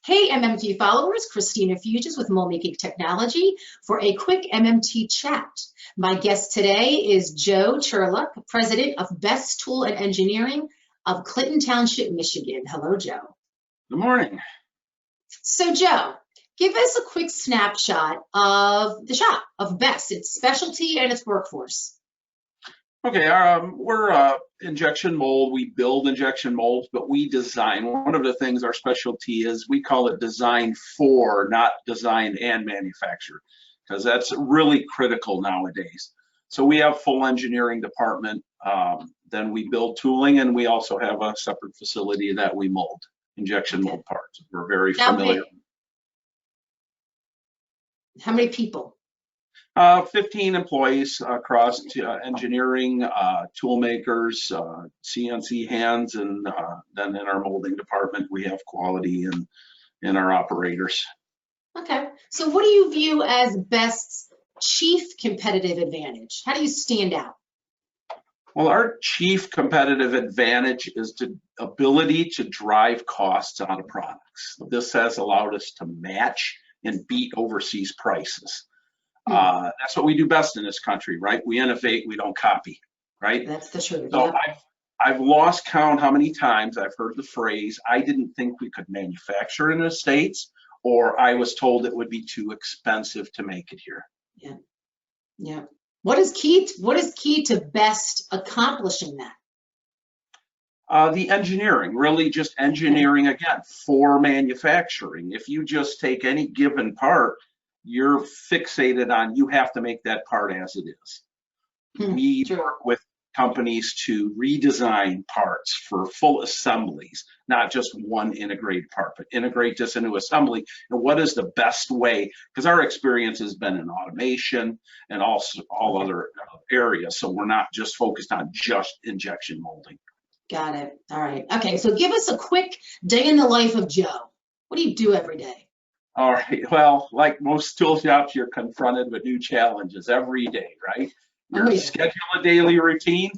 Hey MMT followers, Christina Fuges with Moldmaking Technology for a quick MMT chat. My guest today is Joe Churluck, President of Best Tool and Engineering of Clinton Township, Michigan. Hello, Joe. Good morning. So Joe, give us a quick snapshot of the shop, of Best, its specialty and its workforce. Okay, we're injection mold. We build injection molds, but we design. One of the things our specialty is, we call it design for, not design and manufacture, because that's really critical nowadays. So we have full engineering department. Then we build tooling, and we also have a separate facility that we mold injection mold parts. We're very familiar. How many people? 15 employees across engineering, tool makers, CNC hands, and then in our molding department, we have quality and our operators. Okay, so what do you view as Best's chief competitive advantage? How do you stand out? Well, our chief competitive advantage is the ability to drive costs out of products. This has allowed us to match and beat overseas prices. That's what we do best in this country, right? We innovate, we don't copy, right? That's the truth. So yeah. I've lost count how many times I've heard the phrase, I didn't think we could manufacture in the States, or I was told it would be too expensive to make it here. Yeah, yeah. What is key to Best accomplishing that? The engineering, really just engineering, again, for manufacturing. If you just take any given part, you're fixated on, you have to make that part as it is. We work with companies to redesign parts for full assemblies, not just one integrated part, but integrate this into assembly. And what is the best way? Because our experience has been in automation and also all other areas. So we're not just focused on just injection molding. Got it. All right. Okay. So give us a quick day in the life of Joe. What do you do every day? All right. Well, like most tool shops, you're confronted with new challenges every day, right? You schedule a daily routine,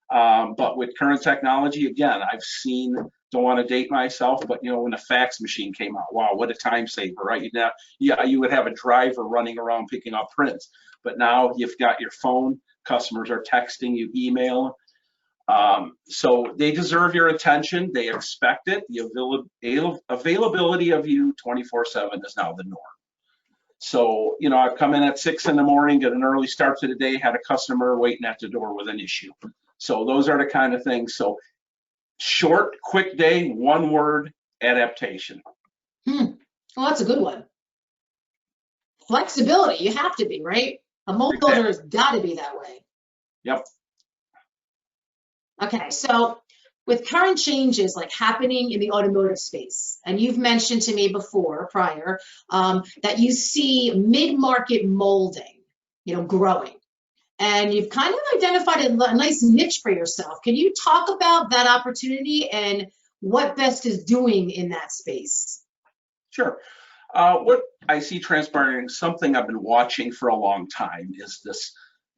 but with current technology, again, I've seen, don't want to date myself, but you know, when the fax machine came out, wow, what a time saver, right? You would have a driver running around picking up prints, but now you've got your phone, customers are texting you, email. So they deserve your attention. They expect it. The availability of you 24/7 is now the norm. So, you know, I've come in at 6 in the morning, get an early start to the day, had a customer waiting at the door with an issue. So those are the kind of things. So short, quick day, one word, adaptation. Well, that's a good one. Flexibility, you have to be, right? A mold builder has got to be that way. Yep. Okay, so with current changes like happening in the automotive space, and you've mentioned to me before, prior, that you see mid-market molding, you know, growing, and you've kind of identified a nice niche for yourself. Can you talk about that opportunity and what Best is doing in that space? Sure. What I see transpiring, something I've been watching for a long time, is this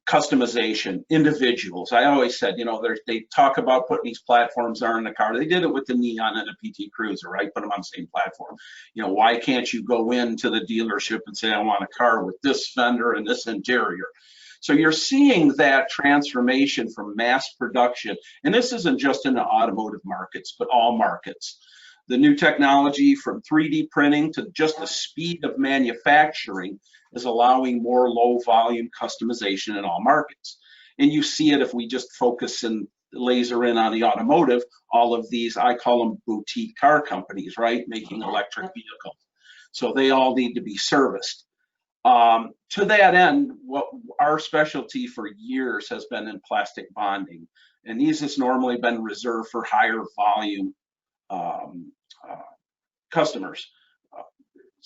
customization, individuals. I always said, you know, they talk about putting these platforms on in the car. They did it with the Neon and the PT Cruiser, right? Put them on the same platform. You know, why can't you go into the dealership and say, I want a car with this fender and this interior? So you're seeing that transformation from mass production. And this isn't just in the automotive markets, but all markets. The new technology from 3D printing to just the speed of manufacturing is allowing more low volume customization in all markets. And you see it if we just focus and laser in on the automotive, all of these, I call them boutique car companies, right? Making electric vehicles. So they all need to be serviced. To that end, what our specialty for years has been in plastic bonding. And these has normally been reserved for higher volume customers.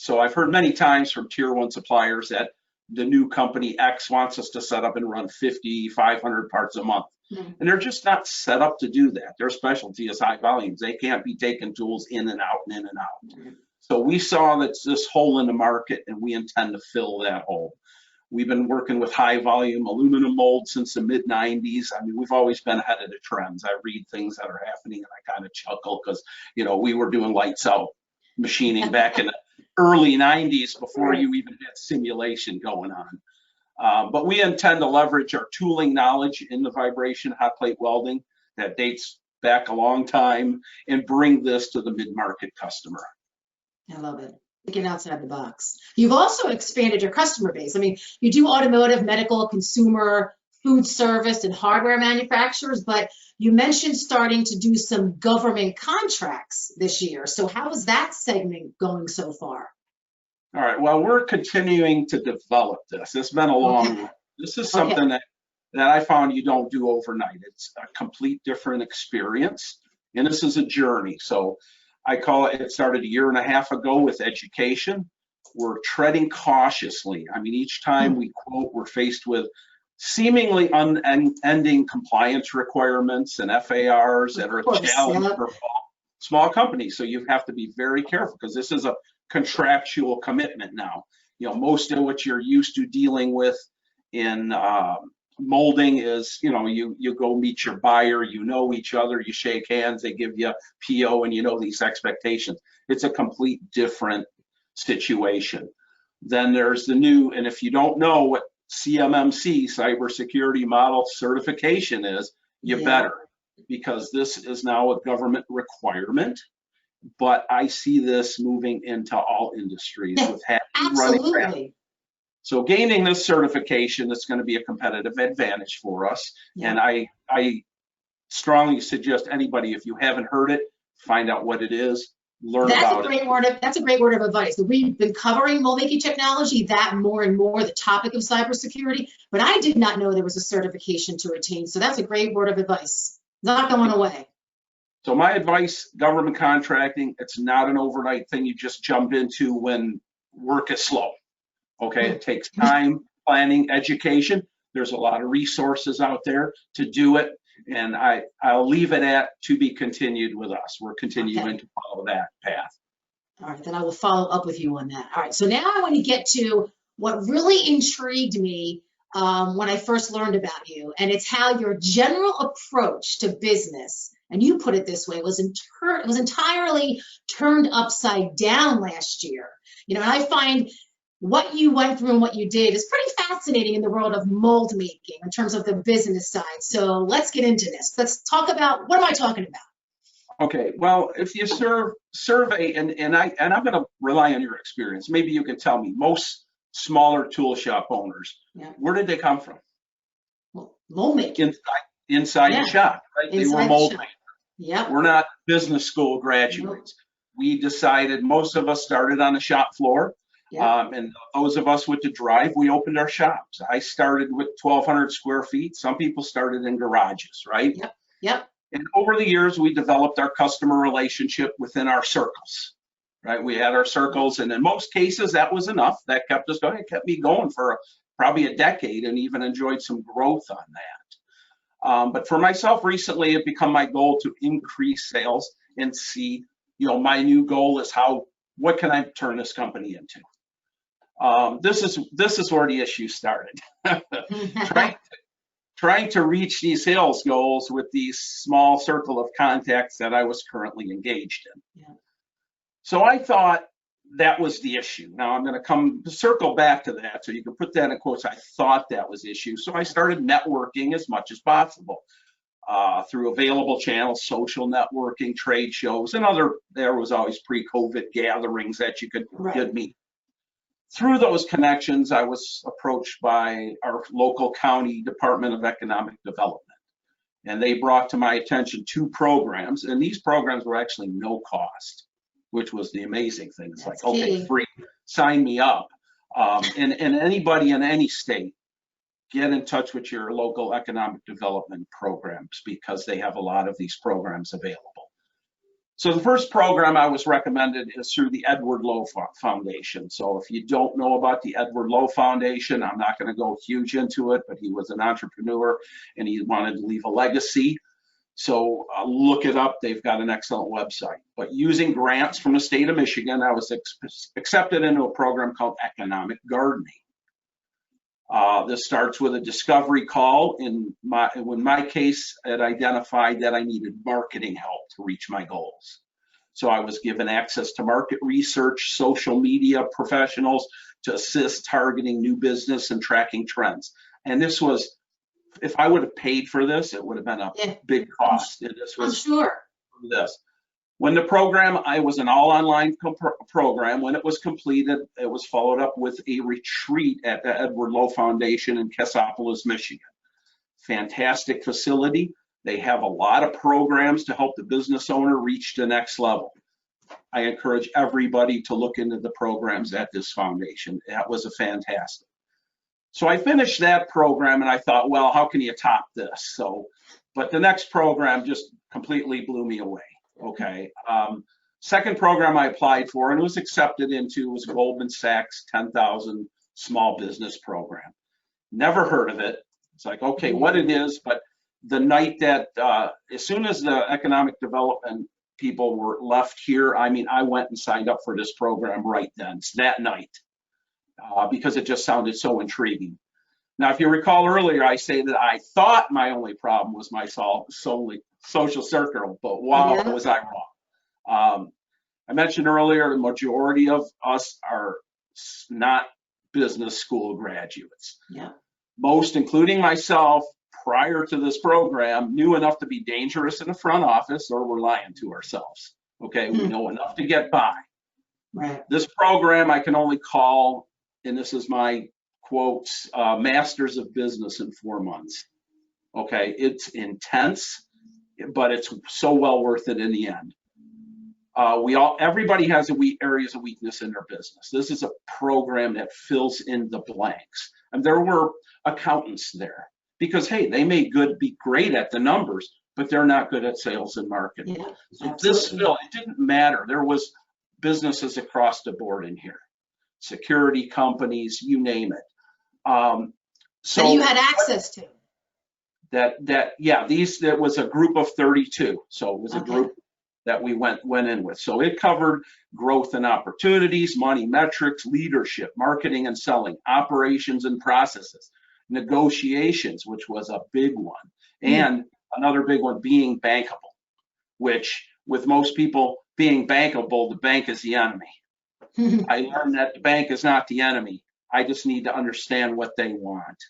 So I've heard many times from tier 1 suppliers that the new company X wants us to set up and run 50, 500 parts a month. And they're just not set up to do that. Their specialty is high volumes. They can't be taking tools in and out and in and out. So we saw that this hole in the market, and we intend to fill that hole. We've been working with high volume aluminum mold since the mid 90s. I mean, we've always been ahead of the trends. I read things that are happening and I kind of chuckle because, you know, we were doing lights out machining back in the early 90s before you even had simulation going on. But we intend to leverage our tooling knowledge in the vibration hot plate welding that dates back a long time and bring this to the mid-market customer. I love it. Thinking outside the box. You've also expanded your customer base. I mean, you do automotive, medical, consumer, food service, and hardware manufacturers, but you mentioned starting to do some government contracts this year. So how is that segment going so far? All right, well, we're continuing to develop this. It's been a long, this is something that I found you don't do overnight. It's a complete different experience, and this is a journey. So I call it, it started a year and a half ago with education. We're treading cautiously. I mean, each time we quote, we're faced with seemingly unending compliance requirements and FARs that are a challenge for small companies. So you have to be very careful because this is a contractual commitment now. You know, most of what you're used to dealing with in molding is, you know, you go meet your buyer, you know each other, you shake hands, they give you a PO, and you know these expectations. It's a complete different situation. Then there's the new, and if you don't know what CMMC, Cybersecurity Model Certification is, you better, because this is now a government requirement. But I see this moving into all industries with running. So gaining this certification is going to be a competitive advantage for us. And I strongly suggest anybody, if you haven't heard it, find out what it is, learn about it. That's a great word of advice. We've been covering mold making technology, that more and more, the topic of cybersecurity, but I did not know there was a certification to attain. So that's a great word of advice. Not going away. So my advice, government contracting, it's not an overnight thing you just jump into when work is slow. Okay, it takes time, planning, education. There's a lot of resources out there to do it. And I'll leave it at to be continued with us. We're continuing to follow that path. All right, then I will follow up with you on that. All right, so now I want to get to what really intrigued me when I first learned about you, and it's how your general approach to business, and you put it this way, was entirely turned upside down last year. You know, and I find what you went through and what you did is pretty fascinating in the world of mold making in terms of the business side. So let's get into this. Let's talk about, what am I talking about? Okay, well, if you survey, and I'm going to rely on your experience, maybe you can tell me, most smaller tool shop owners, where did they come from? Well, mold making. Inside the shop, right? They were mold makers. Yeah. We're not business school graduates. We decided, most of us started on the shop floor. And those of us with the drive, we opened our shops. I started with 1,200 square feet. Some people started in garages, right? Yep. And over the years, we developed our customer relationship within our circles, right? We had our circles, and in most cases, that was enough. That kept us going. It kept me going for probably a decade, and even enjoyed some growth on that. But for myself, recently, it become my goal to increase sales and see, you know, my new goal is what can I turn this company into? This is where the issue started. trying to reach these sales goals with these small circle of contacts that I was currently engaged in. So I thought that was the issue. Now I'm going to circle back to that, so you can put that in quotes. I thought that was the issue. So I started networking as much as possible through available channels, social networking, trade shows, and there was always pre-COVID gatherings that you could meet. Through those connections, I was approached by our local county Department of Economic Development, and they brought to my attention 2 programs, and these programs were actually no cost, which was the amazing thing. It's like, okay, free, sign me up. And anybody in any state, get in touch with your local economic development programs, because they have a lot of these programs available. So the first program I was recommended is through the Edward Lowe Foundation. So if you don't know about the Edward Lowe Foundation, I'm not going to go huge into it, but he was an entrepreneur and he wanted to leave a legacy. So look it up. They've got an excellent website. But using grants from the state of Michigan, I was accepted into a program called Economic Gardening. This starts with a discovery call. In my case, it identified that I needed marketing help to reach my goals. So I was given access to market research, social media professionals to assist targeting new business and tracking trends. And this was, if I would have paid for this, it would have been a big cost. This I'm was sure. this. When the program, I was an all online program. When it was completed, it was followed up with a retreat at the Edward Lowe Foundation in Cassopolis, Michigan. Fantastic facility. They have a lot of programs to help the business owner reach the next level. I encourage everybody to look into the programs at this foundation. That was a fantastic. So I finished that program and I thought, well, how can you top this? But the next program just completely blew me away. Okay. Second program I applied for and was accepted into was Goldman Sachs 10,000 Small Business Program. Never heard of it. It's like, okay, what it is, but the night that, as soon as the economic development people were left here, I mean, I went and signed up for this program right then, that night, because it just sounded so intriguing. Now, if you recall earlier, I say that I thought my only problem was my social circle, but wow, was I wrong. I mentioned earlier, the majority of us are not business school graduates. Yeah. Most, including myself, prior to this program, knew enough to be dangerous in the front office, or we're lying to ourselves. Okay, we know enough to get by. Right. This program I can only call, and this is my quotes, Masters of Business in 4 months. Okay, it's intense, but it's so well worth it in the end. Everybody has areas of weakness in their business. This is a program that fills in the blanks. And there were accountants there because, hey, they may be great at the numbers, but they're not good at sales and marketing. Yeah, so it didn't matter. There was businesses across the board in here, security companies, you name it. So that you had access to. There was a group of 32. So it was a group that we went in with. So it covered growth and opportunities, money metrics, leadership, marketing and selling, operations and processes, negotiations, which was a big one, and another big one, being bankable, which with most people being bankable, the bank is the enemy. I learned that the bank is not the enemy. I just need to understand what they want.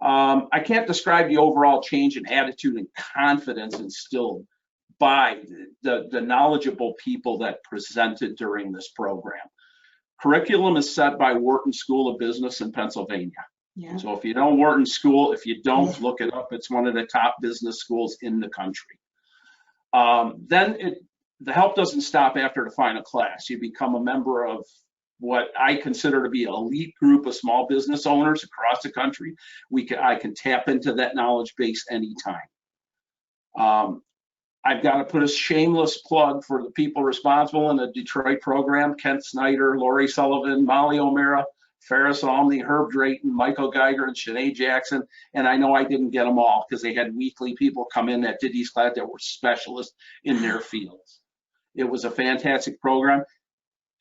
I can't describe the overall change in attitude and confidence instilled by the knowledgeable people that presented during this program. Curriculum is set by Wharton School of Business in Pennsylvania. Yeah. So if you know Wharton School, if you don't, look it up. It's one of the top business schools in the country. The help doesn't stop after the final class. You become a member of what I consider to be an elite group of small business owners across the country. I can tap into that knowledge base anytime. I've got to put a shameless plug for the people responsible in the Detroit program: Kent Snyder, Lori Sullivan, Molly O'Mara, Ferris Almney, Herb Drayton, Michael Geiger, and Shanae Jackson. And I know I didn't get them all because they had weekly people come in that did these classes that were specialists in their fields. It was a fantastic program.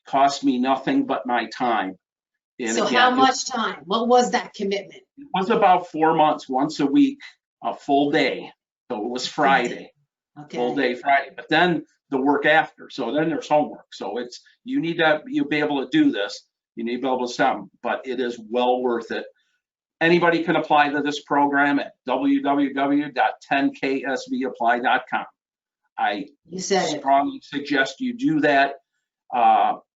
Cost me nothing but my time. And so again, how much time? What was that commitment? It was about 4 months, once a week, a full day. So it was Friday. Okay. Full day Friday, but then the work after. So then there's homework. So you need to be able to do this. You need to be able to stop, but it is well worth it. Anybody can apply to this program at www.10ksbapply.com. I strongly suggest you do that.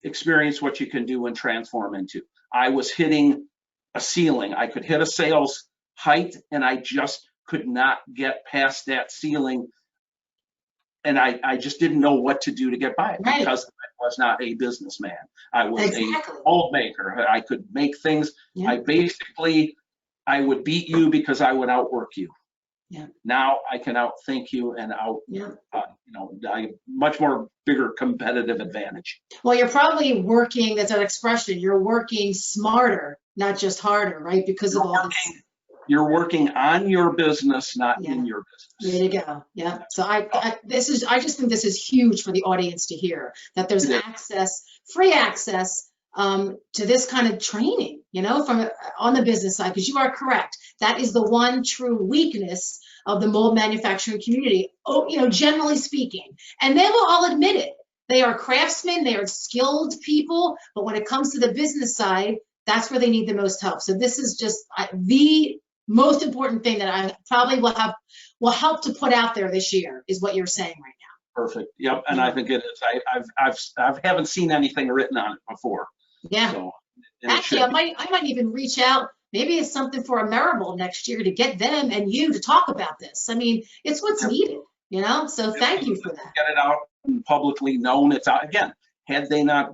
Experience what you can do and transform into. I was hitting a ceiling. I could hit a sales height and I just could not get past that ceiling. And I just didn't know what to do to get by it because I was not a businessman. I was a mold maker. I could make things. Yeah. I would beat you because I would outwork you. Yeah. Now I can outthink you and I much more bigger competitive advantage. Well, you're probably working, that's an expression, you're working smarter, not just harder, right? Because of all this. You're working on your business, not in your business. There you go. Yeah. So I just think this is huge for the audience to hear, that there's access, free access to this kind of training, from on the business side, because you are correct. That is the one true weakness of the mold manufacturing community, generally speaking. And they will all admit it. they are craftsmen, they are skilled people, but when it comes to the business side, that's where they need the most help. So this is just the most important thing that I probably will help to put out there this year is what you're saying right now. Perfect. Yep. And I think it is. I haven't seen anything written on it before. Yeah. So, actually, I might even reach out. Maybe it's something for Amerible next year to get them and you to talk about this. I mean, it's what's needed, you know? So thank you for that. Get it out and publicly known. It's out again. Had they not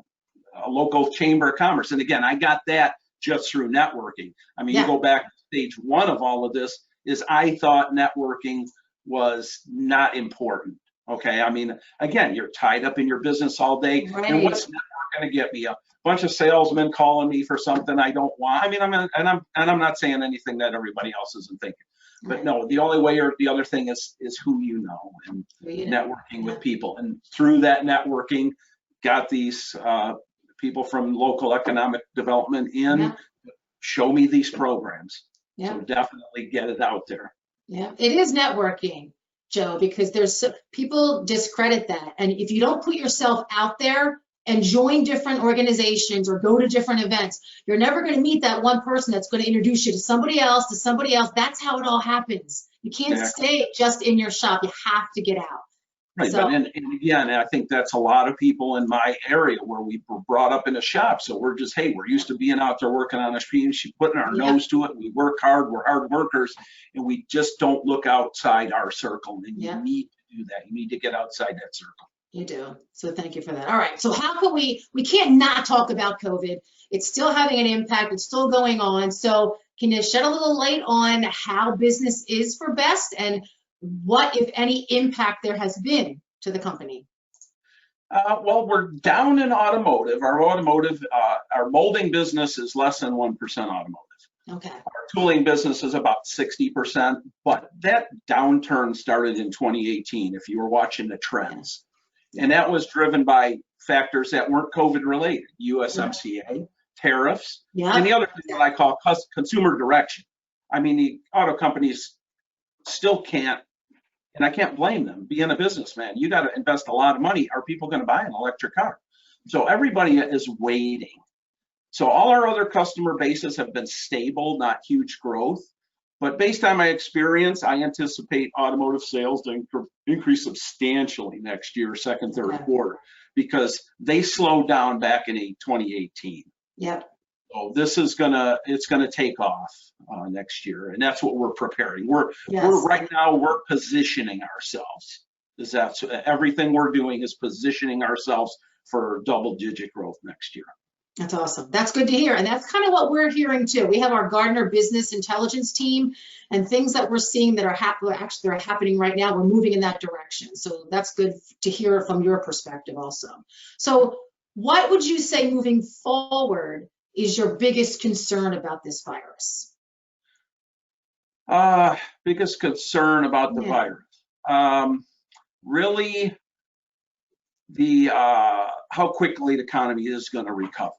a local chamber of commerce, and again, I got that just through networking. I mean, you go back to stage one of all of this is I thought networking was not important. Okay. I mean, again, you're tied up in your business all day. Right. And what's network going to get me? A bunch of salesmen calling me for something I don't want. I mean, I'm not saying anything that everybody else isn't thinking. But Right. no, the only way or the other thing is who you know and networking with people. And through that networking, got these people from local economic development in, show me these programs. So definitely get it out there. Yeah, it is networking, Joe, because people discredit that. And if you don't put yourself out there and join different organizations or go to different events, you're never going to meet that one person that's going to introduce you to somebody else, to somebody else. That's how it all happens. You can't stay just in your shop. You have to get out. Right, so, and again, I think that's a lot of people in my area where we were brought up in a shop. So we're just, hey, we're used to being out there working on a stream, putting our nose to it. We work hard, we're hard workers, and we just don't look outside our circle. And you need to do that. You need to get outside that circle. You do. So thank you for that. All right. So how can we can't not talk about COVID. It's still having an impact. It's still going on. So can you shed a little light on how business is for Best and what, if any, impact there has been to the company? Well, we're down in automotive. Our molding business is less than 1% automotive. Okay. Our tooling business is about 60%, but that downturn started in 2018, if you were watching the trends. And that was driven by factors that weren't COVID related, USMCA, tariffs, and the other thing that I call consumer direction. I mean, the auto companies still can't, and I can't blame them, being a businessman, you got to invest a lot of money. Are people going to buy an electric car? So everybody is waiting. So all our other customer bases have been stable, not huge growth. But based on my experience, I anticipate automotive sales to increase substantially next year, second, third quarter, because they slowed down back in 2018. Yep. So this is it's gonna take off next year, and that's what we're preparing. We're right now we're positioning ourselves. That's everything we're doing is positioning ourselves for double-digit growth next year. That's awesome. That's good to hear. And that's kind of what we're hearing too. We have our Gardner Business Intelligence team and things that we're seeing that are happening right now. We're moving in that direction. So that's good to hear from your perspective also. So what would you say moving forward is your biggest concern about this virus? Biggest concern about the virus. Really how quickly the economy is going to recover.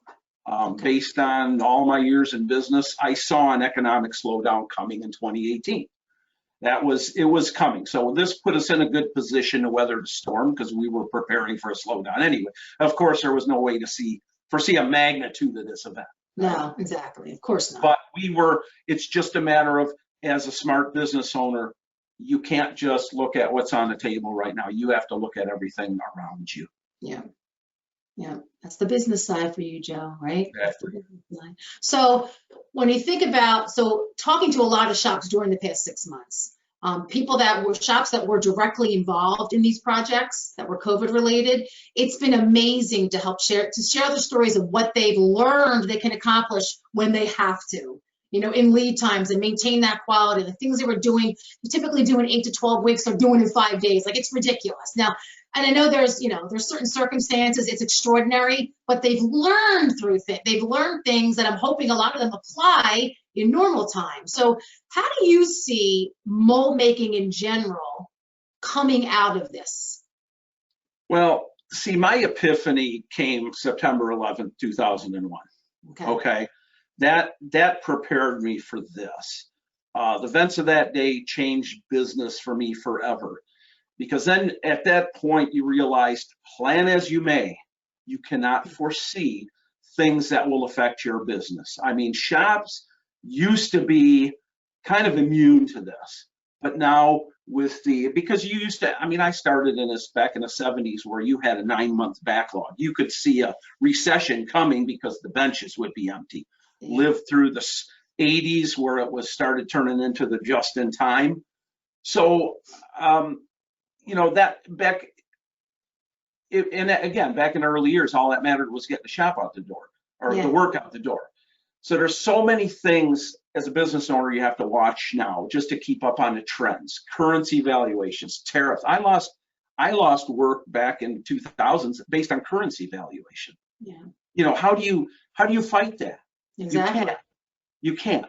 Based on all my years in business, I saw an economic slowdown coming in 2018. It was coming. So this put us in a good position to weather the storm because we were preparing for a slowdown anyway. Of course, there was no way to foresee a magnitude of this event. No, exactly. Of course not. But it's just a matter of, as a smart business owner, you can't just look at what's on the table right now. You have to look at everything around you. Yeah. Yeah. That's the business side for you, Joe, right? Exactly. That's the business side. So when you think about, talking to a lot of shops during the past 6 months, shops that were directly involved in these projects that were COVID related, it's been amazing to share the stories of what they've learned they can accomplish when they have to, in lead times and maintain that quality. The things they were doing, typically doing 8 to 12 weeks, they're doing in 5 days. Like, it's ridiculous. Now, and I know there's certain circumstances, it's extraordinary, but they've learned they've learned things that I'm hoping a lot of them apply in normal time. So how do you see mold making in general coming out of this? Well, see, my epiphany came September 11th, 2001. Okay. That prepared me for this. The events of that day changed business for me forever. Because then at that point you realized, plan as you may, you cannot foresee things that will affect your business. I mean, shops used to be kind of immune to this, but now with because you used to, I mean, I started in this back in the 70s where you had a 9-month backlog. You could see a recession coming because the benches would be empty. Lived through the 80s where it was started turning into the just in time. So, you know, that back, and again, back in the early years, all that mattered was getting the shop out the door or the work out the door. So there's so many things as a business owner you have to watch now just to keep up on the trends, currency valuations, tariffs. I lost work back in 2000s based on currency valuation. Yeah. You know, how do you fight that? Exactly. You can't.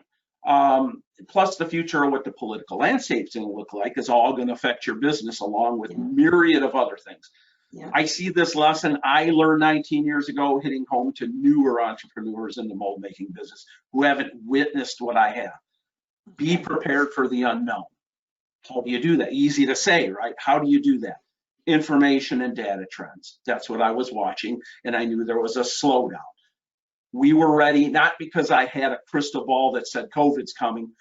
Plus the future of what the political landscape's going to look like is all going to affect your business along with myriad of other things. Yeah. I see this lesson I learned 19 years ago hitting home to newer entrepreneurs in the mold making business who haven't witnessed what I have. Be prepared for the unknown. How do you do that? Easy to say, right? How do you do that? Information and data trends. That's what I was watching, and I knew there was a slowdown. We were ready, not because I had a crystal ball that said COVID's coming,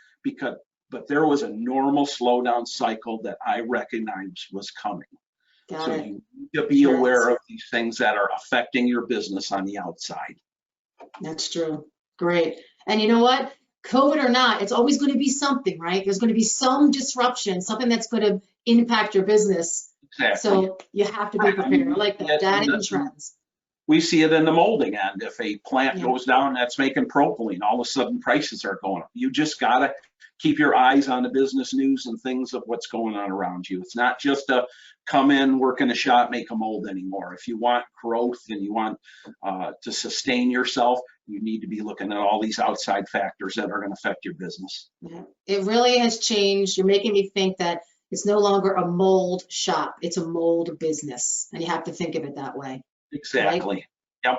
but there was a normal slowdown cycle that I recognized was coming. So you need to be aware of these things that are affecting your business on the outside. That's true. Great. And you know what? COVID or not, it's always going to be something, right? There's going to be some disruption, something that's going to impact your business. Exactly. So you have to be prepared. I like that. Data and trends. We see it in the molding end. If a plant goes down that's making propylene, all of a sudden prices are going up. You just got to keep your eyes on the business news and things of what's going on around you. It's not just a come in, work in a shop, make a mold anymore. If you want growth and you want to sustain yourself, you need to be looking at all these outside factors that are going to affect your business. Yeah. It really has changed. You're making me think that it's no longer a mold shop, it's a mold business. And you have to think of it that way. Exactly. Right?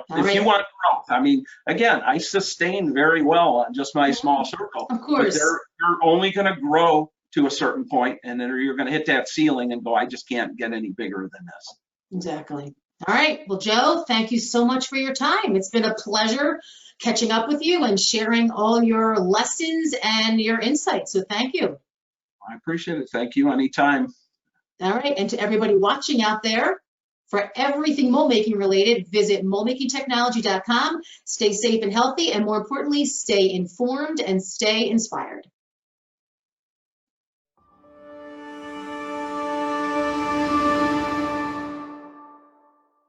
Yep. If you want growth, I mean, again, I sustained very well on just my small circle. Of course. But you're only going to grow to a certain point, and then you're going to hit that ceiling and go, I just can't get any bigger than this. Exactly. All right. Well, Joe, thank you so much for your time. It's been a pleasure catching up with you and sharing all your lessons and your insights. So thank you. I appreciate it. Thank you. Anytime. All right. And to everybody watching out there, for everything mold making related, visit moldmakingtechnology.com. Stay safe and healthy, and more importantly, stay informed and stay inspired.